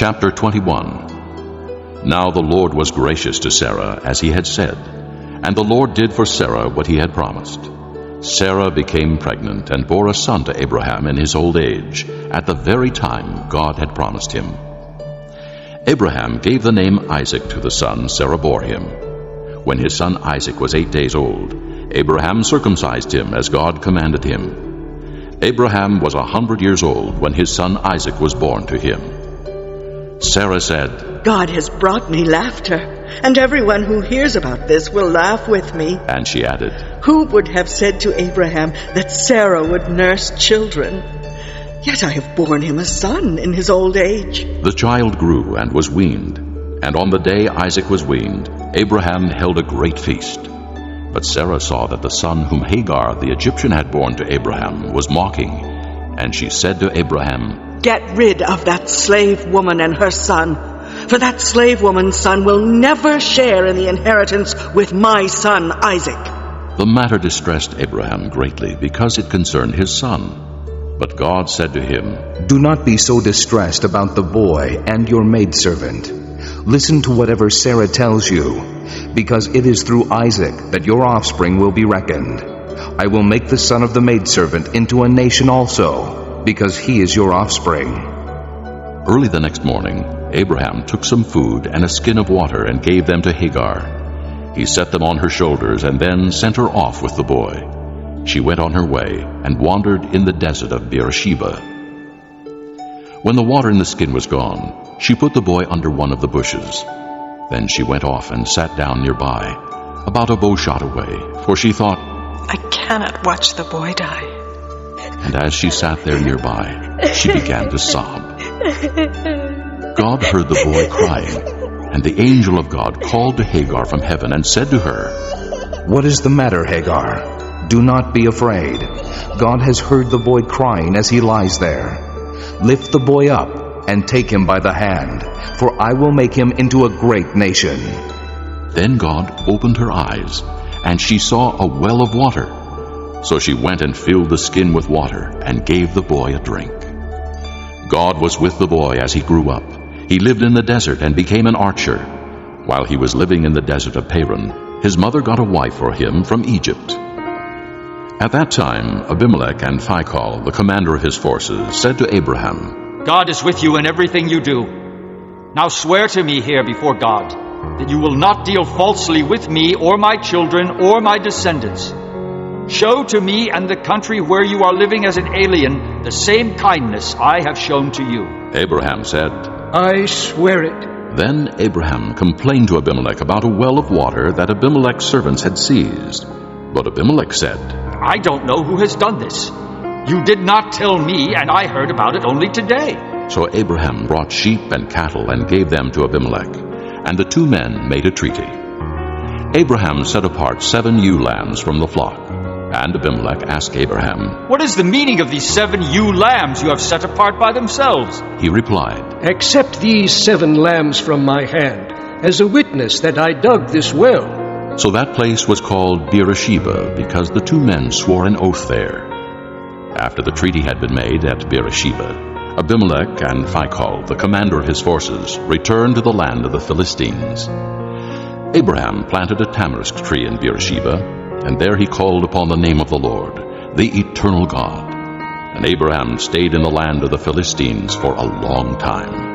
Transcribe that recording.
Chapter 21. Now the Lord was gracious to Sarah, as he had said, and the Lord did for Sarah what he had promised. Sarah became pregnant and bore a son to Abraham in his old age, at the very time God had promised him. Abraham gave the name Isaac to the son Sarah bore him. When his son Isaac was 8 days old, Abraham circumcised him as God commanded him. Abraham was 100 years old when his son Isaac was born to him. Sarah said, God has brought me laughter, and everyone who hears about this will laugh with me. And she added, Who would have said to Abraham that Sarah would nurse children? Yet I have borne him a son in his old age. The child grew and was weaned, and on the day Isaac was weaned, Abraham held a great feast. But Sarah saw that the son whom Hagar the Egyptian had borne to Abraham was mocking, and she said to Abraham, Get rid of that slave woman and her son, for that slave woman's son will never share in the inheritance with my son Isaac. The matter distressed Abraham greatly because it concerned his son. But God said to him, Do not be so distressed about the boy and your maidservant. Listen to whatever Sarah tells you, because it is through Isaac that your offspring will be reckoned. I will make the son of the maidservant into a nation also, because he is your offspring. Early the next morning, Abraham took some food and a skin of water and gave them to Hagar. He set them on her shoulders and then sent her off with the boy. She went on her way and wandered in the desert of Beersheba. When the water in the skin was gone, she put the boy under one of the bushes. Then she went off and sat down nearby, about a bow shot away, for she thought, I cannot watch the boy die. And as she sat there nearby, she began to sob. God heard the boy crying, and the angel of God called to Hagar from heaven and said to her, What is the matter, Hagar? Do not be afraid. God has heard the boy crying as he lies there. Lift the boy up and take him by the hand, for I will make him into a great nation. Then God opened her eyes, and she saw a well of water. So she went and filled the skin with water and gave the boy a drink. God was with the boy as he grew up. He lived in the desert and became an archer. While he was living in the desert of Paran, his mother got a wife for him from Egypt. At that time, Abimelech and Phicol, the commander of his forces, said to Abraham, God is with you in everything you do. Now swear to me here before God that you will not deal falsely with me or my children or my descendants. Show to me and the country where you are living as an alien the same kindness I have shown to you. Abraham said, I swear it. Then Abraham complained to Abimelech about a well of water that Abimelech's servants had seized. But Abimelech said, I don't know who has done this. You did not tell me, and I heard about it only today. So Abraham brought sheep and cattle and gave them to Abimelech, and the two men made a treaty. Abraham set apart 7 ewe lambs from the flock. And Abimelech asked Abraham, What is the meaning of these 7 ewe lambs you have set apart by themselves? He replied, Accept these 7 lambs from my hand, as a witness that I dug this well. So that place was called Beersheba, because the two men swore an oath there. After the treaty had been made at Beersheba, Abimelech and Phicol, the commander of his forces, returned to the land of the Philistines. Abraham planted a tamarisk tree in Beersheba, and there he called upon the name of the Lord, the eternal God. And Abraham stayed in the land of the Philistines for a long time.